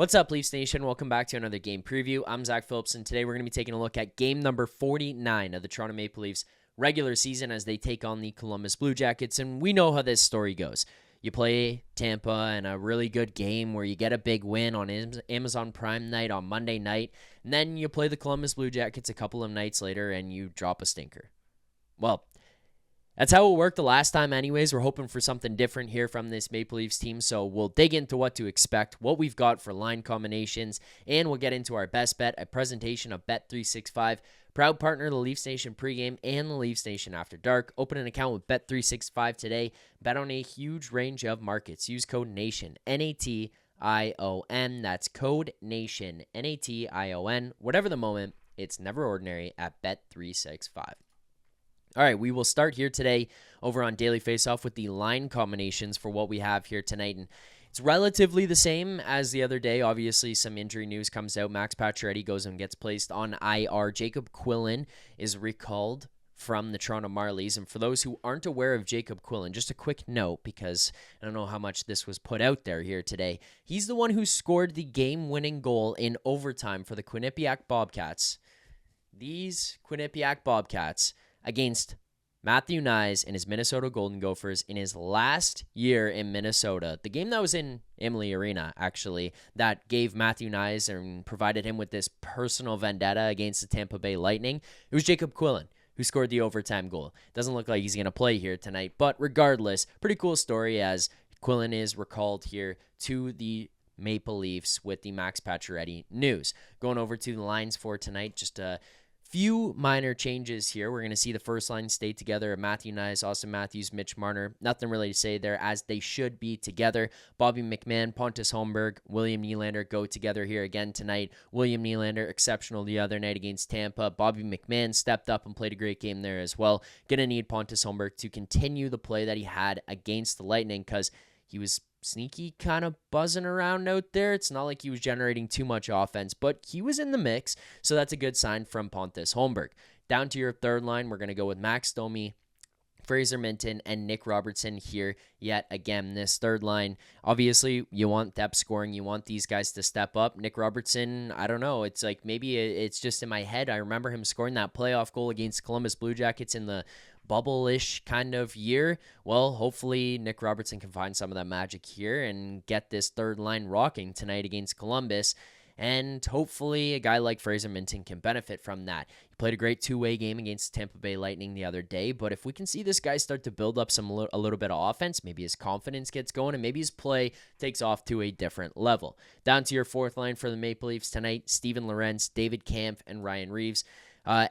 What's up, Leafs Nation? Welcome back to another game preview. I'm Zack Phillips, and today we're going to be taking a look at game number 49 of the Toronto Maple Leafs regular season as they take on the Columbus Blue Jackets, and we know how this story goes. You play Tampa in a really good game where you get a big win on Amazon Prime night on Monday night, and then you play the Columbus Blue Jackets a couple of nights later and you drop a stinker. Well, that's how it worked the last time anyways. We're hoping for something different here from this Maple Leafs team, so we'll dig into what to expect, what we've got for line combinations, and we'll get into our best bet, a presentation of Bet365, proud partner of the Leafs Nation pregame and the Leafs Nation After Dark. Open an account with Bet365 today. Bet on a huge range of markets. Use code NATION, N-A-T-I-O-N. That's code NATION, N-A-T-I-O-N. Whatever the moment, it's never ordinary at Bet365. All right, we will start here today over on Daily Faceoff with the line combinations for what we have here tonight. And it's relatively the same as the other day. Obviously, some injury news comes out. Max Pacioretty goes and gets placed on IR. Jacob Quillen is recalled from the Toronto Marlies. And for those who aren't aware of Jacob Quillen, just a quick note, because I don't know how much this was put out there here today. He's the one who scored the game-winning goal in overtime for the Quinnipiac Bobcats. These Quinnipiac Bobcats against Matthew Knies and his Minnesota Golden Gophers in his last year in Minnesota. The game that was in Amalie Arena, actually, that gave Matthew Knies and provided him with this personal vendetta against the Tampa Bay Lightning. It was Jacob Quillen who scored the overtime goal. Doesn't look like he's going to play here tonight, but regardless, pretty cool story as Quillen is recalled here to the Maple Leafs with the Max Pacioretty news. Going over to the lines for tonight, just a few minor changes here. We're going to see the first line stay together. Matthew Knies, Austin Matthews, Mitch Marner. Nothing really to say there as they should be together. Bobby McMann, Pontus Holmberg, William Nylander go together here again tonight. William Nylander, exceptional the other night against Tampa. Bobby McMann stepped up and played a great game there as well. Going to need Pontus Holmberg to continue the play that he had against the Lightning because he was sneaky kind of buzzing around out there. It's not like he was generating too much offense, but he was in the mix, so that's a good sign from Pontus Holmberg. Down to your third line, we're going to go with Max Domi, Fraser Minton, and Nick Robertson here yet again. This third line, obviously, you want depth scoring. You want these guys to step up. Nick Robertson, I don't know. It's like maybe it's just in my head. I remember him scoring that playoff goal against Columbus Blue Jackets in the bubble-ish kind of year. Well, hopefully Nick Robertson can find some of that magic here and get this third line rocking tonight against Columbus. And hopefully a guy like Fraser Minton can benefit from that. He played a great two-way game against Tampa Bay Lightning the other day, but if we can see this guy start to build up a little bit of offense, maybe his confidence gets going and maybe his play takes off to a different level. Down to your fourth line for the Maple Leafs tonight, Steven Lorentz, David Kampf, and Ryan Reeves.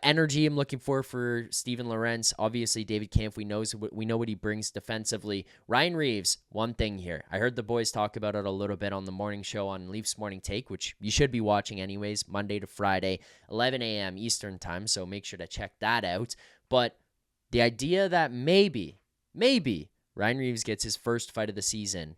Energy I'm looking for Steven Lorentz. Obviously, David Kampf, we know what he brings defensively. Ryan Reeves, one thing here. I heard the boys talk about it a little bit on the morning show on Leafs Morning Take, which you should be watching anyways, Monday to Friday, 11 a.m. Eastern time, so make sure to check that out. But the idea that maybe Ryan Reeves gets his first fight of the season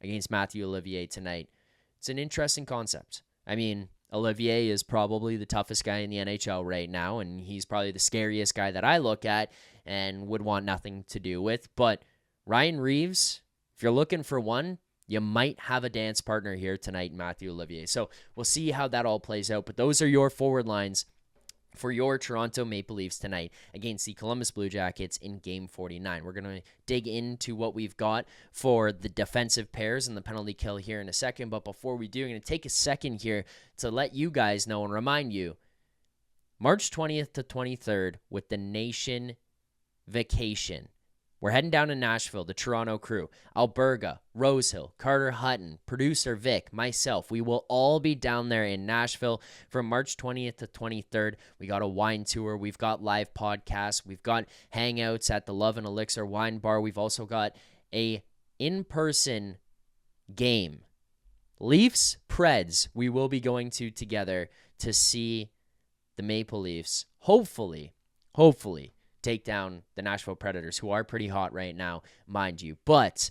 against Matthew Olivier tonight, it's an interesting concept. I mean, Olivier is probably the toughest guy in the NHL right now, and he's probably the scariest guy that I look at and would want nothing to do with. But Ryan Reeves, if you're looking for one, you might have a dance partner here tonight, Matthew Olivier. So we'll see how that all plays out. But those are your forward lines for your Toronto Maple Leafs tonight against the Columbus Blue Jackets in Game 49. We're going to dig into what we've got for the defensive pairs and the penalty kill here in a second. But before we do, I'm going to take a second here to let you guys know and remind you, March 20th to 23rd with the Nation Vacation. We're heading down to Nashville, the Toronto crew, Alberga, Rosehill, Carter Hutton, producer Vic, myself. We will all be down there in Nashville from March 20th to 23rd. We got a wine tour. We've got live podcasts. We've got hangouts at the Love and Elixir Wine Bar. We've also got a in-person game. Leafs, Preds, we will be going to together to see the Maple Leafs, hopefully, take down the Nashville Predators, who are pretty hot right now, mind you. But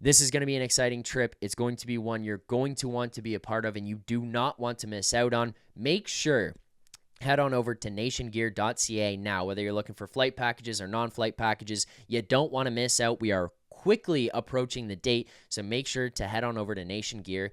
this is going to be an exciting trip. It's going to be one you're going to want to be a part of, and you do not want to miss out on. Make sure, head on over to nationgear.ca now, whether you're looking for flight packages or non-flight packages. You don't want to miss out. We are quickly approaching the date, so make sure to head on over to nationgear.ca.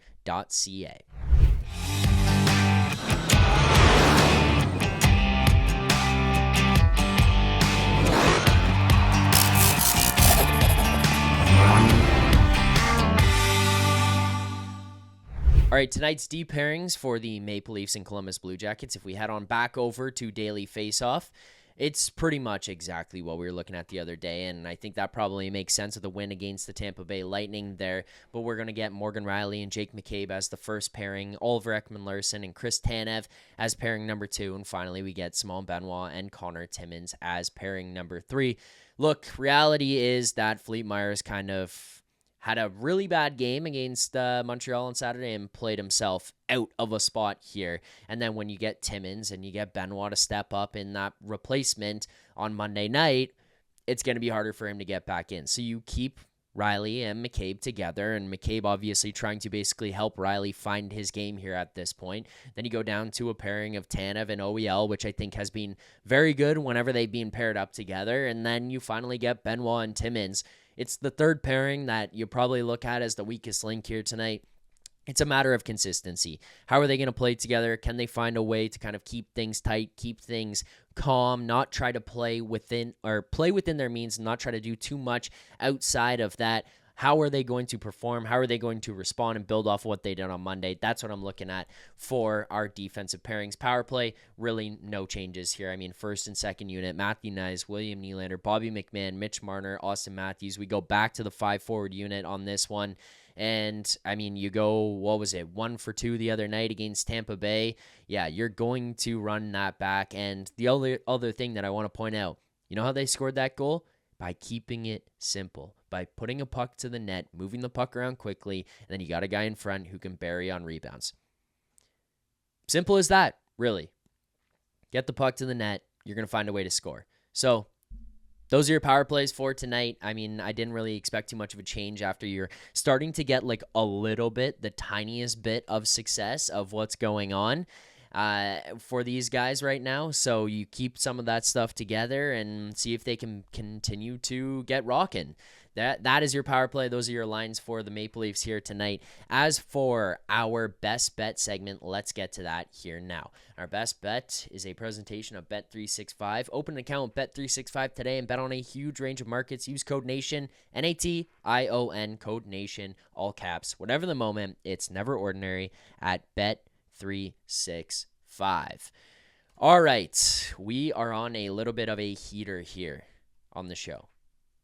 All right, tonight's deep pairings for the Maple Leafs and Columbus Blue Jackets. If we head on back over to Daily Faceoff, it's pretty much exactly what we were looking at the other day, and I think that probably makes sense with the win against the Tampa Bay Lightning there. But we're going to get Morgan Rielly and Jake McCabe as the first pairing, Oliver Ekman-Larsson and Chris Tanev as pairing number 2, and finally we get Simon Benoit and Connor Timmins as pairing number 3. Look, reality is that Philippe Myers kind of had a really bad game against Montreal on Saturday and played himself out of a spot here. And then when you get Timmins and you get Benoit to step up in that replacement on Monday night, it's going to be harder for him to get back in. So you keep Rielly and McCabe together, and McCabe obviously trying to basically help Rielly find his game here at this point. Then you go down to a pairing of Tanev and OEL, which I think has been very good whenever they've been paired up together. And then you finally get Benoit and Timmins. It's the third pairing that you probably look at as the weakest link here tonight. It's a matter of consistency. How are they going to play together? Can they find a way to kind of keep things tight, keep things calm, not try to play within their means, and not try to do too much outside of that? How are they going to perform? How are they going to respond and build off of what they did on Monday? That's what I'm looking at for our defensive pairings. Power play, really no changes here. I mean, first and second unit, Matthew Knies, William Nylander, Bobby McMahon, Mitch Marner, Austin Matthews. We go back to the 5-forward unit on this one. And, I mean, you go, 1 for 2 the other night against Tampa Bay. Yeah, you're going to run that back. And the other thing that I want to point out, you know how they scored that goal? By keeping it simple, by putting a puck to the net, moving the puck around quickly, and then you got a guy in front who can bury on rebounds. Simple as that, really. Get the puck to the net, you're going to find a way to score. So those are your power plays for tonight. I mean, I didn't really expect too much of a change after you're starting to get like a little bit, the tiniest bit of success of what's going on for these guys right now. So you keep some of that stuff together and see if they can continue to get rocking. That is your power play. Those are your lines for the Maple Leafs here tonight. As for our best bet segment, let's get to that here now. Our best bet is a presentation of Bet365. Open an account with Bet365 today and bet on a huge range of markets. Use code NATION, N-A-T-I-O-N, code NATION, all caps. Whatever the moment, it's never ordinary at Bet365. All right, we are on a little bit of a heater here on the show.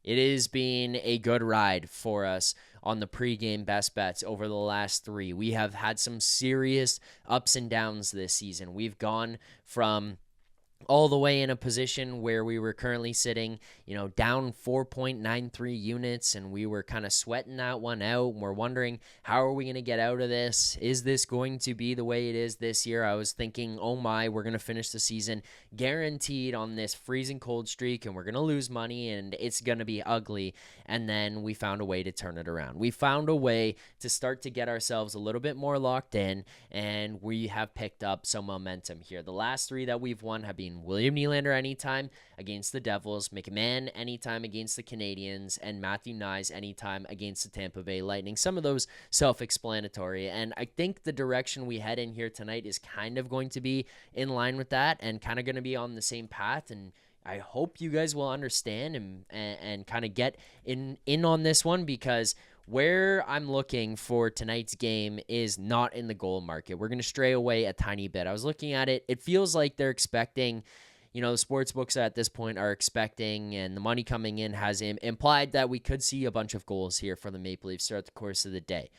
It has been a good ride for us on the pregame best bets over the last 3. We have had some serious ups and downs this season. We've gone from all the way in a position where we were currently sitting, down 4.93 units, and we were kind of sweating that one out. And we're wondering, how are we going to get out of this? Is this going to be the way it is this year? I was thinking, oh my, we're going to finish the season guaranteed on this freezing cold streak, and we're going to lose money, and it's going to be ugly. And then we found a way to turn it around. We found a way to start to get ourselves a little bit more locked in, and we have picked up some momentum here. The last 3 that we've won have been William Nylander anytime against the Devils, McMahon anytime against the Canadiens, and Matthew Knies anytime against the Tampa Bay Lightning. Some of those self-explanatory, and I think the direction we head in here tonight is kind of going to be in line with that and kind of going to be on the same path, and I hope you guys will understand and kind of get in on this one, because where I'm looking for tonight's game is not in the goal market. We're going to stray away a tiny bit. I was looking at it. It feels like they're expecting, the sports books at this point are expecting, and the money coming in has implied that we could see a bunch of goals here for the Maple Leafs throughout the course of the day,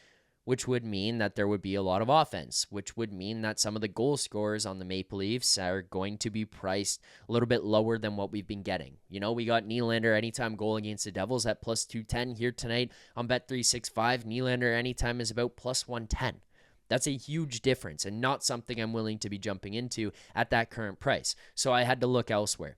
which would mean that there would be a lot of offense, which would mean that some of the goal scorers on the Maple Leafs are going to be priced a little bit lower than what we've been getting. We got Nylander anytime goal against the Devils at plus 210 here tonight on Bet365. Nylander anytime is about plus 110. That's a huge difference and not something I'm willing to be jumping into at that current price. So I had to look elsewhere.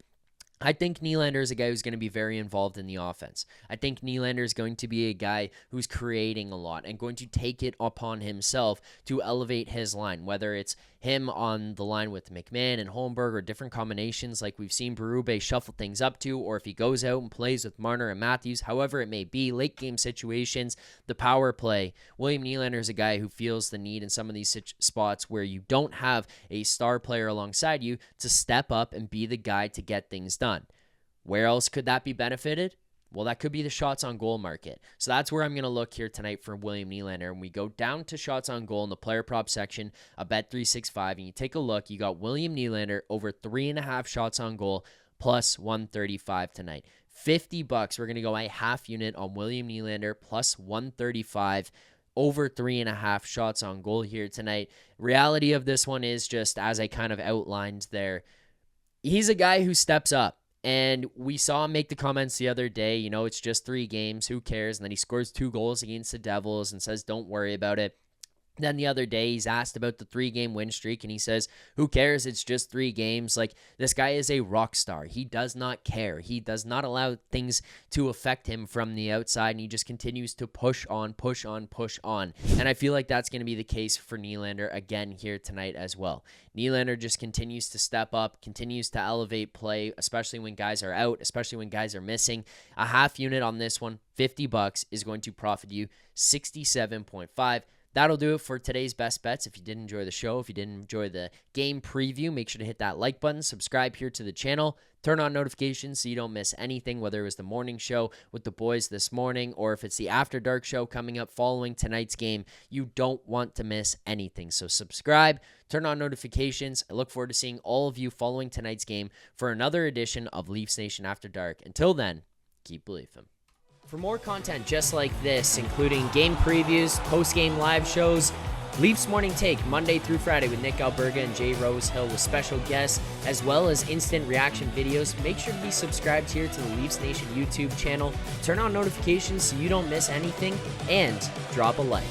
I think Nylander is a guy who's going to be very involved in the offense. I think Nylander is going to be a guy who's creating a lot and going to take it upon himself to elevate his line, whether it's him on the line with McMahon and Holmberg or different combinations like we've seen Berube shuffle things up to, or if he goes out and plays with Marner and Matthews, however it may be, late game situations, the power play. William Nylander is a guy who feels the need in some of these spots where you don't have a star player alongside you to step up and be the guy to get things done. Where else could that be benefited? Well, that could be the shots on goal market. So that's where I'm going to look here tonight for William Nylander. And we go down to shots on goal in the player prop section of Bet365. And you take a look, you got William Nylander over 3.5 shots on goal plus 135 tonight. $50. We're going to go a half unit on William Nylander plus 135 over 3.5 shots on goal here tonight. Reality of this one is just as I kind of outlined there. He's a guy who steps up. And we saw him make the comments the other day, it's just 3 games, who cares? And then he scores 2 goals against the Devils and says, don't worry about it. Then the other day, he's asked about the 3-game win streak, and he says, who cares? It's just 3 games. Like, this guy is a rock star. He does not care. He does not allow things to affect him from the outside, and he just continues to push on, push on, push on. And I feel like that's going to be the case for Nylander again here tonight as well. Nylander just continues to step up, continues to elevate play, especially when guys are out, especially when guys are missing. A half unit on this one, $50, is going to profit you 67.5. That'll do it for today's best bets. If you did enjoy the show, if you did enjoy the game preview, make sure to hit that like button, subscribe here to the channel, turn on notifications so you don't miss anything, whether it was the morning show with the boys this morning or if it's the After Dark show coming up following tonight's game. You don't want to miss anything. So subscribe, turn on notifications. I look forward to seeing all of you following tonight's game for another edition of Leafs Nation After Dark. Until then, keep believing. For more content just like this, including game previews, post-game live shows, Leafs Morning Take Monday through Friday with Nick Alberga and Jay Rosehill with special guests, as well as instant reaction videos, make sure to be subscribed here to the Leafs Nation YouTube channel. Turn on notifications so you don't miss anything, and drop a like.